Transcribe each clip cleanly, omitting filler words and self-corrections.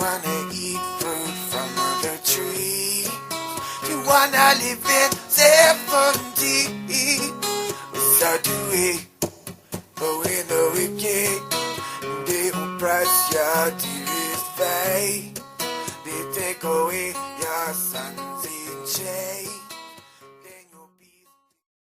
wanna eat fruit from the tree. You wanna live in safety. So do we, but we know we can't. They oppress your dearest faith. They take away your sons in chains.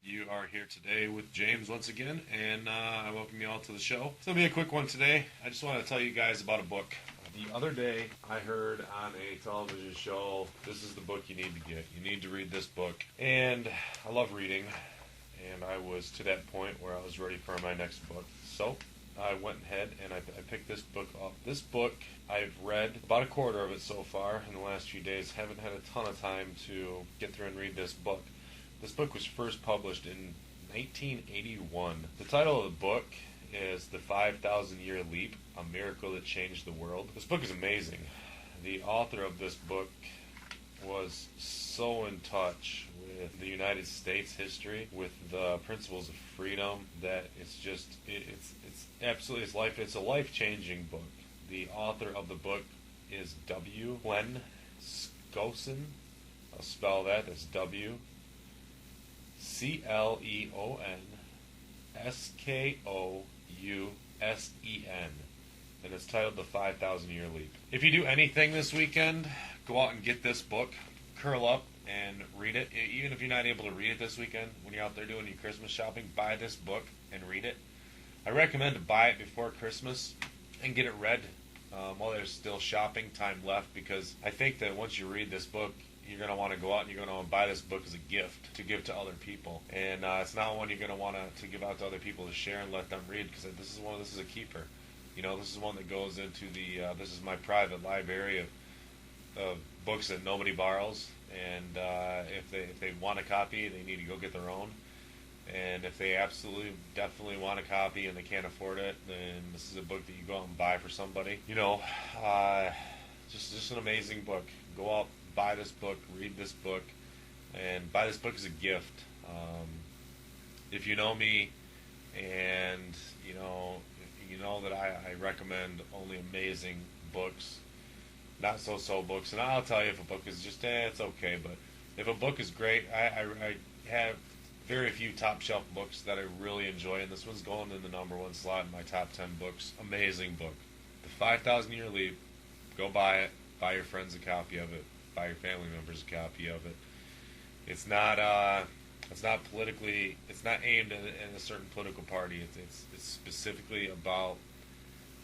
You are here today with James once again, and I welcome you all to the show. It's going to be a quick one today. I just want to tell you guys about a book. The other day, I heard on a television show, this is the book you need to get. You need to read this book. And I love reading, and I was to that point where I was ready for my next book. So I went ahead and I picked this book up. This book, I've read about a quarter of it so far in the last few days. Haven't had a ton of time to get through and read this book. This book was first published in 1981. The title of the book is The 5,000 Year Leap, A Miracle That Changed the World. This book is amazing. The author of this book was so in touch with the United States history, with the principles of freedom, that it's a life-changing book. The author of the book is W. Glenn Skousen. I'll spell that. That's W. Cleonskousen, and it's titled The 5,000 Year Leap. If you do anything this weekend, go out and get this book, curl up and read it. Even if you're not able to read it this weekend, when you're out there doing your Christmas shopping, buy this book and read it. I recommend to buy it before Christmas and get it read while there's still shopping time left, because I think that once you read this book, you're going to want to go out and you're going to want to buy this book as a gift to give to other people. And it's not one you're going to want to give out to other people to share and let them read, because this is a keeper. You know, this is one that goes into this is my private library of books that nobody borrows. And if they want a copy, they need to go get their own. And if they definitely want a copy and they can't afford it, then this is a book that you go out and buy for somebody. You know, just an amazing book. Go out, buy this book, read this book, and buy this book as a gift. If you know me, and you know that I recommend only amazing books, not so books. And I'll tell you if a book is just it's okay, but if a book is great, I have very few top shelf books that I really enjoy, and this one's going in the #1 slot in my top 10 books. Amazing book, The 5,000 Year Leap. Go buy it. Buy your friends a copy of it. Buy your family members a copy of it. It's not politically. It's not aimed at a certain political party. It's specifically about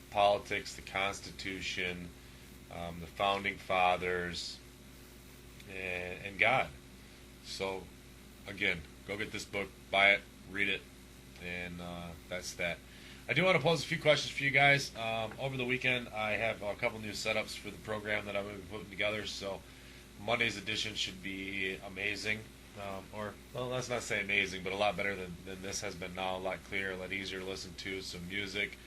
politics, the Constitution, the founding fathers, and God. So, again, go get this book, buy it, read it, and that's that. I do want to pose a few questions for you guys. Over the weekend, I have a couple new setups for the program that I'm going to be putting together, so Monday's edition should be amazing. Let's not say amazing, but a lot better than this has been now. A lot clearer, a lot easier to listen to, some music,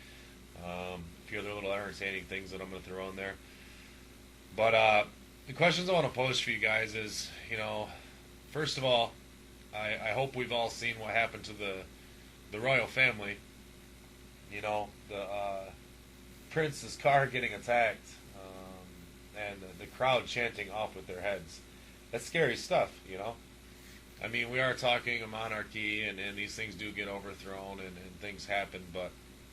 a few other little entertaining things that I'm going to throw in there. But the questions I want to pose for you guys is, first of all, I hope we've all seen what happened to the royal family. The prince's car getting attacked, and the crowd chanting off with their heads. That's scary stuff, I mean, we are talking a monarchy, and these things do get overthrown, and things happen, but,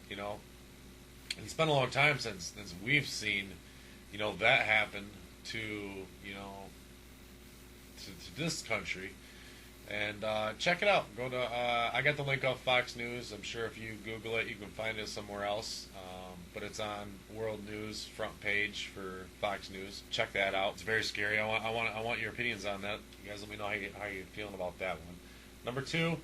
it's been a long time since we've seen, that happen to this country. And check it out. Go to I got the link off Fox News. I'm sure if you Google it, you can find it somewhere else. But it's on World News front page for Fox News. Check that out. It's very scary. I want your opinions on that. You guys let me know how you're feeling about that one. Number 2,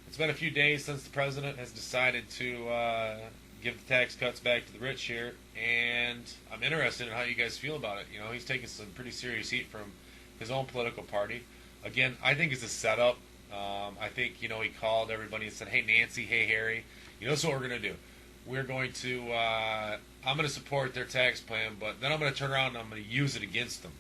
it's been a few days since the president has decided to give the tax cuts back to the rich here, and I'm interested in how you guys feel about it. He's taking some pretty serious heat from his own political party. Again, I think it's a setup. I think, he called everybody and said, hey, Nancy, hey, Harry, this is what we're going to do. We're going to, I'm going to support their tax plan, but then I'm going to turn around and I'm going to use it against them.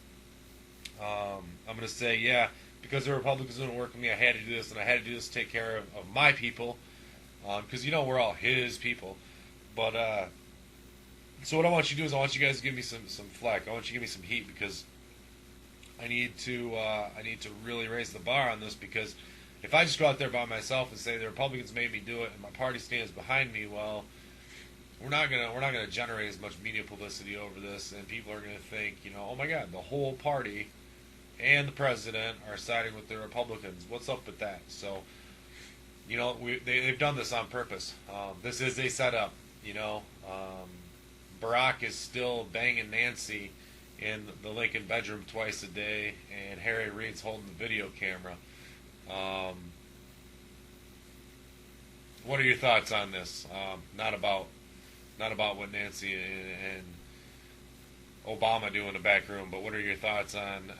I'm going to say, yeah, because the Republicans didn't work with me, I had to do this, and I had to do this to take care of my people, because, we're all his people. But So what I want you to do is I want you guys to give me some flack. I want you to give me some heat because I need to really raise the bar on this, because if I just go out there by myself and say the Republicans made me do it and my party stands behind me, well, we're not gonna generate as much media publicity over this, and people are gonna think, oh my God, the whole party and the president are siding with the Republicans. What's up with that? So, they've done this on purpose. This is a setup. Barack is still banging Nancy in the Lincoln bedroom twice a day, and Harry Reid's holding the video camera. What are your thoughts on this? Not about what Nancy and Obama do in the back room, but what are your thoughts on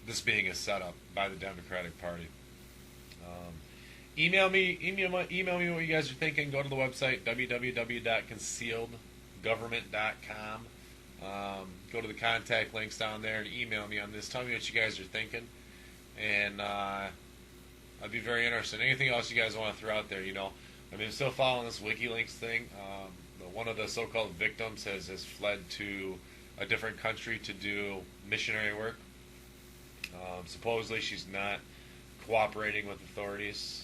this being a setup by the Democratic Party? Email me what you guys are thinking. Go to the website www.concealedgovernment.com. Go to the contact links down there and email me on this. Tell me what you guys are thinking, and I'd be very interested. Anything else you guys want to throw out there? I'm still following this WikiLeaks thing. One of the so-called victims has fled to a different country to do missionary work. Supposedly she's not cooperating with authorities.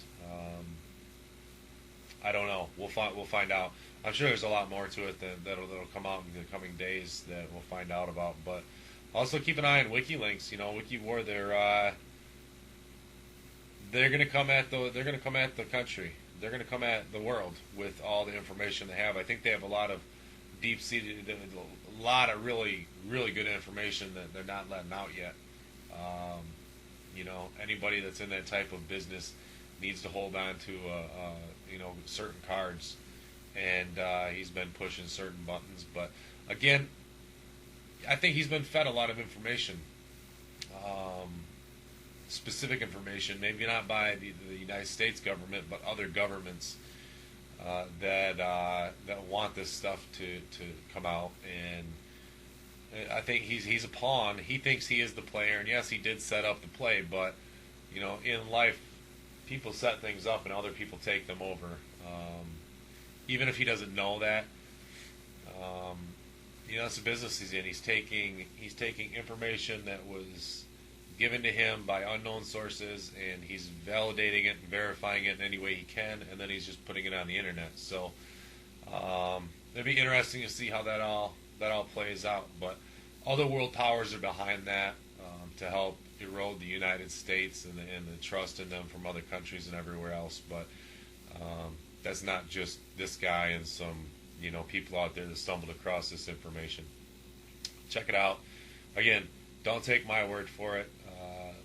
I don't know. We'll find out. I'm sure there's a lot more to it that'll come out in the coming days that we'll find out about. But also keep an eye on WikiLeaks. WikiWar. They're going to come at the country. They're going to come at the world with all the information they have. I think they have a lot of deep-seated, a lot of really, really good information that they're not letting out yet. Anybody that's in that type of business needs to hold on to, certain cards, and he's been pushing certain buttons. But again, I think he's been fed a lot of information. Specific information, maybe not by the United States government, but other governments that want this stuff to come out. And I think he's a pawn. He thinks he is the player, and yes, he did set up the play. But in life, people set things up, and other people take them over. Even if he doesn't know that, it's a business he's in. He's taking information that was given to him by unknown sources, and he's validating it and verifying it in any way he can, and then he's just putting it on the internet. So it'd be interesting to see how that all plays out. But other world powers are behind that to help erode the United States and the trust in them from other countries and everywhere else. But that's not just this guy and some people out there that stumbled across this information. Check it out. Again, don't take my word for it.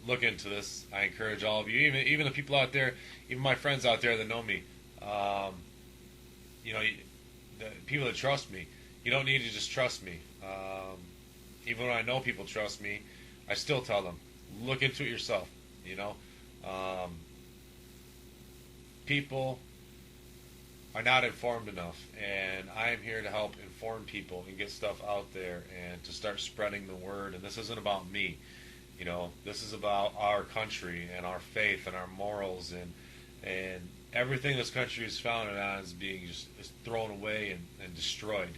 Look into this. I encourage all of you, even the people out there, even my friends out there that know me, the people that trust me. You don't need to just trust me. Even when I know people trust me, I still tell them, look into it yourself. People are not informed enough, and I am here to help inform people and get stuff out there and to start spreading the word. And this isn't about me. This is about our country and our faith and our morals, and everything this country is founded on is being is thrown away and destroyed.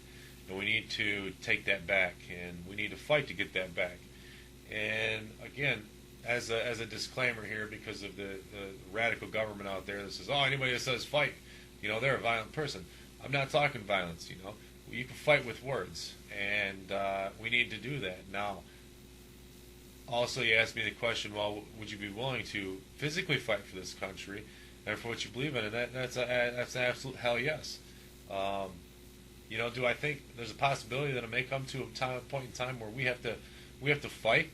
And we need to take that back, and we need to fight to get that back. And again, as a disclaimer here, because of the radical government out there that says, anybody that says fight, they're a violent person. I'm not talking violence. You can fight with words, and we need to do that now. Also, you asked me the question, well, would you be willing to physically fight for this country and for what you believe in? And that's an absolute hell yes. Do I think there's a possibility that it may come to a point in time where we have to fight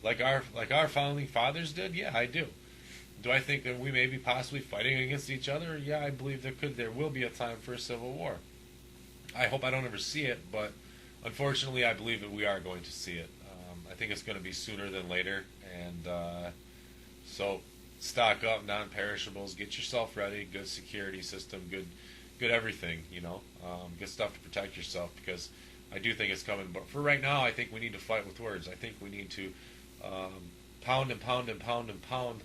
like our founding fathers did? Yeah, I do. Do I think that we may be possibly fighting against each other? Yeah, I believe there will be a time for a civil war. I hope I don't ever see it, but unfortunately, I believe that we are going to see it. I think it's going to be sooner than later, and so stock up, non-perishables, get yourself ready, good security system, good everything, good stuff to protect yourself, because I do think it's coming. But for right now, I think we need to fight with words. I think we need to pound and pound and pound and pound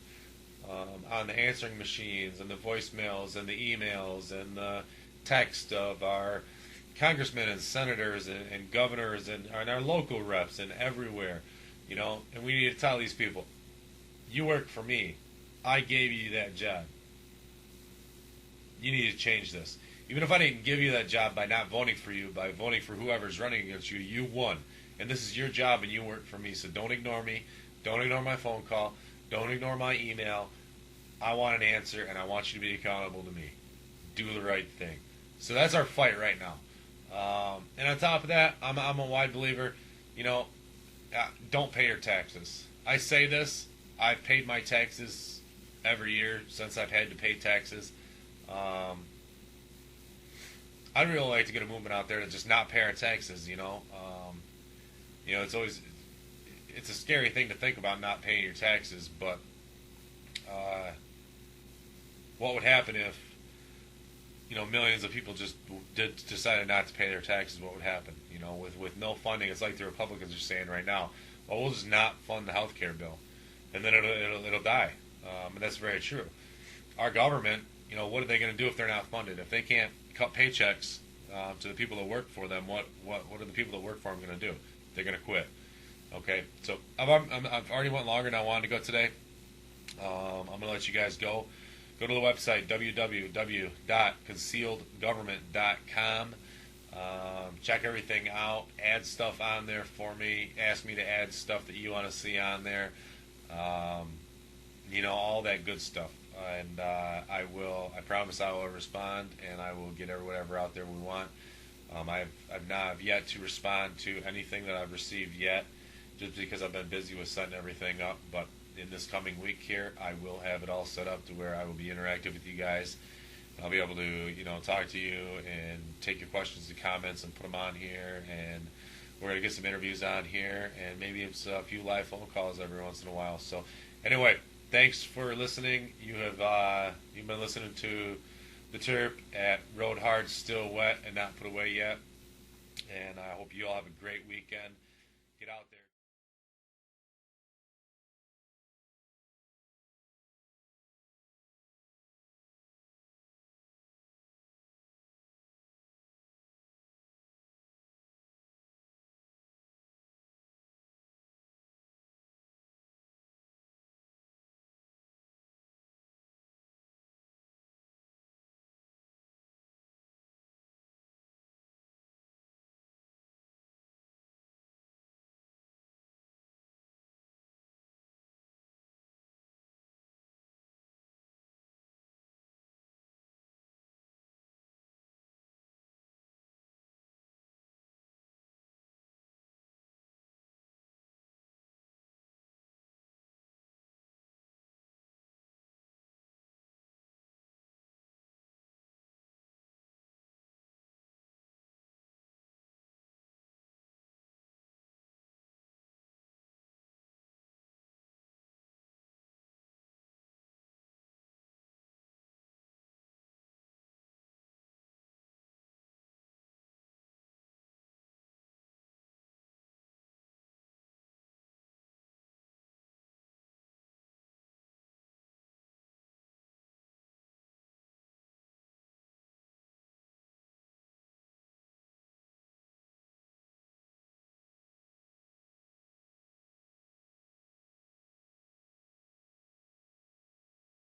on the answering machines and the voicemails and the emails and the text of our congressmen and senators and governors and our local reps and everywhere, and we need to tell these people, you work for me. I gave you that job. You need to change this. Even if I didn't give you that job by not voting for you, by voting for whoever's running against you, you won. And this is your job and you work for me. So don't ignore me. Don't ignore my phone call. Don't ignore my email. I want an answer and I want you to be accountable to me. Do the right thing. So that's our fight right now. And on top of that, I'm a wide believer, don't pay your taxes. I say this, I've paid my taxes every year since I've had to pay taxes. I'd really like to get a movement out there to just not pay our taxes, it's a scary thing to think about not paying your taxes, but what would happen if millions of people just decided not to pay their taxes? What would happen? With no funding, it's like the Republicans are saying right now. Well, we'll just not fund the health care bill, and then it'll die. And that's very true. Our government, what are they going to do if they're not funded? If they can't cut paychecks to the people that work for them, what are the people that work for them going to do? They're going to quit. Okay, so I've already went longer than I wanted to go today. I'm going to let you guys go. Go to the website, www.concealedgovernment.com. Check everything out. Add stuff on there for me. Ask me to add stuff that you want to see on there. All that good stuff. And I promise I will respond, and I will get whatever out there we want. I've yet to respond to anything that I've received yet, just because I've been busy with setting everything up. But in this coming week here, I will have it all set up to where I will be interactive with you guys. I'll be able to, talk to you and take your questions and comments and put them on here. And we're going to get some interviews on here, and maybe it's a few live phone calls every once in a while. So anyway, thanks for listening. You've been listening to the Terp at Road Hard, Still Wet, and Not Put Away Yet. And I hope you all have a great weekend. Get out there.